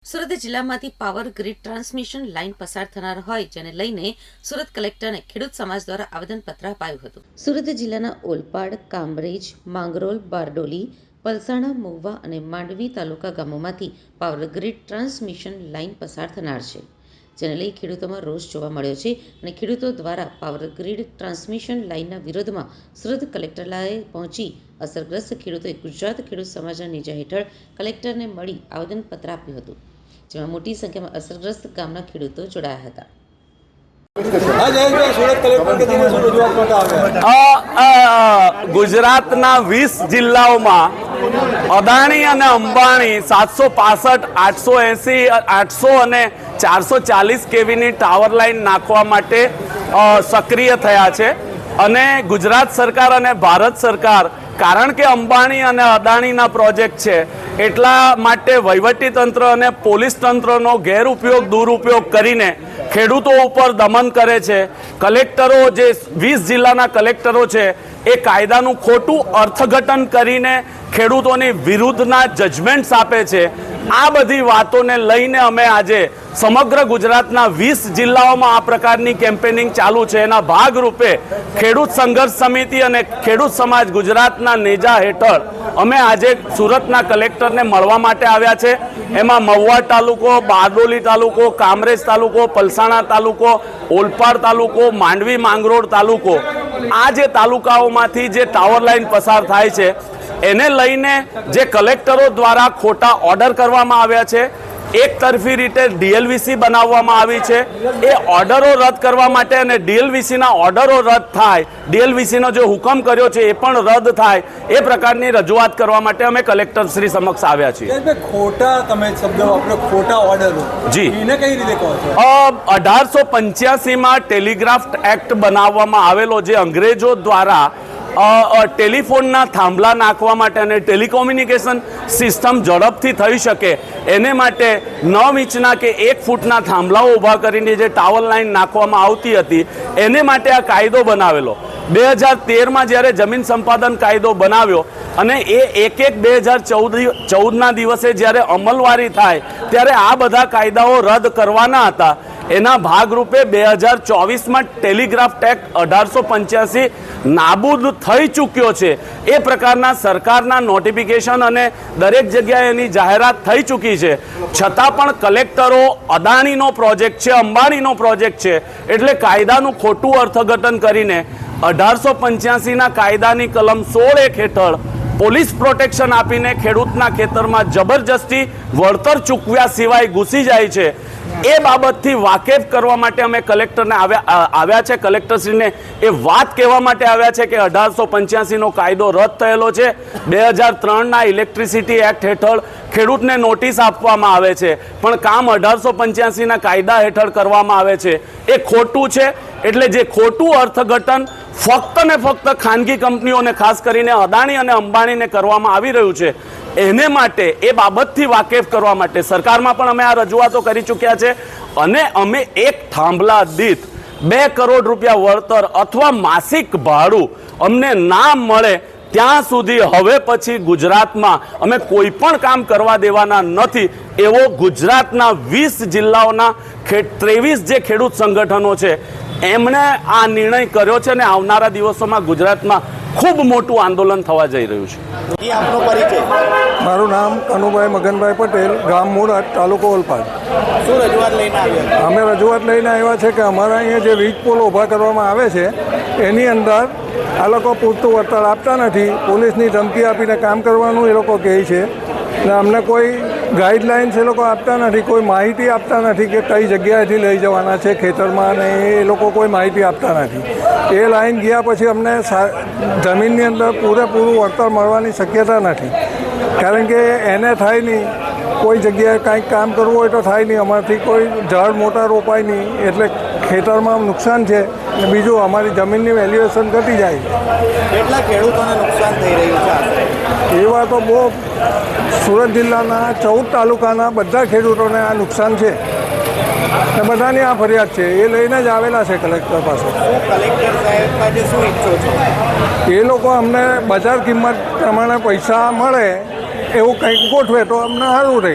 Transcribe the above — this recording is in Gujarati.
સુરત જિલ્લામાંથી પાવર ગ્રીડ ટ્રાન્સમિશન લાઇન પસાર થનાર હોય જેને લઈને સુરત કલેક્ટરને ખેડૂત સમાજ દ્વારા આવેદનપત્ર અપાયું હતું। સુરત જિલ્લાના ઓલપાડ, કામરેજ, માંગરોલ, બારડોલી, પલસાણા, મહુવા અને માંડવી તાલુકા ગામોમાંથી પાવર ગ્રીડ ટ્રાન્સમિશન લાઇન પસાર થનાર છે, જેને લઈ ખેડૂતોમાં રોષ જોવા મળ્યો છે અને ખેડૂતો દ્વારા પાવર ગ્રીડ ટ્રાન્સમિશન લાઇનના વિરોધમાં સુરત કલેક્ટરલાએ પહોંચી અસરગ્રસ્ત ખેડૂતોએ ગુજરાત ખેડૂત સમાજના નેજા હેઠળ કલેક્ટરને મળી આવેદનપત્ર આપ્યું હતું, જેમાં મોટી સંખ્યામાં અસરગ્રસ્ત ગામના ખેડૂતો જોડાયા હતા। ગુજરાતના 20 જિલ્લાઓમાં અદાણી અને અંબાણી 765, 880, 800 અને 440 કેવીની ટાવર લાઇન નાખવા માટે સક્રિય થયા છે અને ગુજરાત સરકાર અને ભારત સરકાર કારણ કે અંબાણી અને અદાણીના પ્રોજેક્ટ છે એટલા માટે વહીવટી તંત્ર અને પોલીસ તંત્રનો ગેરઉપયોગ દુરુપયોગ કરીને ખેડૂતો ઉપર દમન કરે છે। કલેક્ટરો જે 20 જિલ્લાના કલેક્ટરો છે એ કાયદાનું ખોટું અર્થઘટન કરીને ખેડૂતોની વિરુદ્ધના જજમેન્ટ્સ આપે છે। આ બધી વાતોને લઈને અમે આજે સમગ્ર ગુજરાતના 20 જિલ્લાઓમાં આ પ્રકારની કેમ્પેનિંગ ચાલુ છે। એના ભાગરૂપે ખેડૂત સંઘર્ષ સમિતિ અને ખેડૂત સમાજ ગુજરાતના નેજા હેઠળ અમે આજે સુરતના કલેક્ટરને મળવા માટે આવ્યા છે। એમાં મહુવા તાલુકો, બારડોલી તાલુકો, કામરેજ તાલુકો, પલસાણા તાલુકો, ઓલપાડ તાલુકો, માંડવી માંગરોળ તાલુકો, આ જે તાલુકાઓમાંથી જે ટાવર લાઇન પસાર થાય છે એને લઈને જે કલેક્ટરો દ્વારા ખોટા ઓર્ડર કરવામાં આવ્યા છે, એક તરફી રીતે ડીએલવીસી બનાવવામાં આવી છે, એ ઓર્ડરો રદ કરવા માટે અને ડીએલવીસીના ઓર્ડરો રદ થાય, ડીએલવીસીનો જે હુકમ કર્યો છે એ પણ રદ થાય એ પ્રકારની રજૂઆત કરવા માટે અમે કલેક્ટર શ્રી સમક્ષ આવ્યા છીએ। ખોટા તમે શબ્દ વાપરો, ખોટા ઓર્ડરો જી એને કઈ રીતે કહો છો? 1885માં ટેલિગ્રાફ એક્ટ બનાવવામાં આવેલો, જે અંગ્રેજો દ્વારા ટેલિફોનના થાંભલા નાખવા માટે અને ટેલિકોમ્યુનિકેશન સિસ્ટમ ઝડપથી થઈ શકે એને માટે 9 ઇંચના કે 1 ફૂટના થાંભલાઓ ઊભા કરીને જે ટાવર લાઇન નાખવામાં આવતી હતી એને માટે આ કાયદો બનાવેલો। 2013માં જ્યારે જમીન સંપાદન કાયદો બનાવ્યો અને એ 1/1/2014ના દિવસે જ્યારે અમલવારી થાય ત્યારે આ બધા કાયદાઓ રદ કરવાના હતા। એના ભાગરૂપે 2024માં ટેલિગ્રાફ એક્ટ 1885 નાબૂદ થઈ ચૂક્યો છે। એ પ્રકારના સરકારના નોટિફિકેશન અને દરેક જગ્યાએ એની જાહેરાત થઈ ચૂકી છે, છતાં પણ કલેક્ટરો અદાણીનો પ્રોજેક્ટ છે, અંબાણીનો પ્રોજેક્ટ છે એટલે કાયદાનું ખોટું અર્થઘટન કરીને 1885ના કાયદાની કલમ 16(1) હેઠળ પોલીસ પ્રોટેક્શન આપીને ખેડૂતના ખેતરમાં જબરજસ્તી વળતર ચૂકવ્યા સિવાય ઘૂસી જાય છે। એ બાબતથી વાકેફ કરવા માટે અમે કલેક્ટરને આવ્યા છે, કલેક્ટરશ્રીને એ વાત કહેવા માટે આવ્યા છે કે 1885નો કાયદો રદ થયેલો છે। 2003ના ઇલેક્ટ્રિસિટી એક્ટ હેઠળ ખેડૂતને નોટિસ આપવામાં આવે છે, પણ કામ 1885ના કાયદા હેઠળ કરવામાં આવે છે એ ખોટું છે। એટલે જે ખોટું અર્થઘટન ફક્ત ને ફક્ત ખાનગી કંપનીઓને ખાસ કરીને અદાણી અને અંબાણીને કરવામાં આવી રહ્યું છે એને માટે એ બાબતથી વાકેફ કરવા માટે સરકારમાં પણ અમે આ રજૂઆતો કરી ચૂક્યા છે અને અમે એક થાંભલા દીઠ 2 કરોડ રૂપિયા વળતર અથવા માસિક ભાડું અમને ના મળે ત્યાં સુધી હવે પછી ગુજરાતમાં અમે કોઈ પણ કામ કરવા દેવાના નથી એવો ગુજરાતના 20 જિલ્લાઓના 23 જે ખેડૂત સંગઠનો છે એમણે આ નિર્ણય કર્યો છે અને આવનારા દિવસોમાં ગુજરાતમાં ખૂબ મોટું આંદોલન થવા જઈ રહ્યું છે। મારું નામ કનુભાઈ મગનભાઈ પટેલ, ગામ મૂળાદ, તાલુકો ઓલપાડ। શું રજૂઆત લઈને આવ્યા? અમે રજૂઆત લઈને આવ્યા છે કે અમારા અહીંયા જે વીજ પોલ ઊભા કરવામાં આવે છે એની અંદર આ લોકો પૂરતું વળતર આપતા નથી, પોલીસની ધમકી આપીને કામ કરવાનું એ લોકો કહે છે ને અમને કોઈ ગાઈડલાઇન્સ એ લોકો આપતા નથી, કોઈ માહિતી આપતા નથી કે કઈ જગ્યાએથી લઈ જવાના છે ખેતરમાં, ને એ લોકો કોઈ માહિતી આપતા નથી। એ લાઈન ગયા પછી અમને જમીનની અંદર પૂરેપૂરું વળતર મળવાની શક્યતા નથી, કારણ કે એને થાય નહીં, કોઈ જગ્યાએ કાંઈક કામ કરવું હોય તો થાય નહીં, અમારાથી કોઈ ઝાડ મોટા રોપાય નહીં એટલે ખેતરમાં નુકસાન છે અને બીજું અમારી જમીનની વેલ્યુએશન ઘટી જાય છે। કેટલા ખેડૂતોને નુકસાન થઈ રહ્યું છે? એવા તો બહુ સુરત જિલ્લાના 14 તાલુકાના બધા ખેડૂતોને આ નુકસાન છે ને બધાની આ ફરિયાદ છે, એ લઈને જ આવેલા છે કલેક્ટર પાસે। કલેક્ટર સાહેબ પાસે શું ઈચ્છો છો? એ લોકો અમને બજાર કિંમત પ્રમાણે પૈસા મળે એવું કંઈક ગોઠવે તો અમને સારું રહે।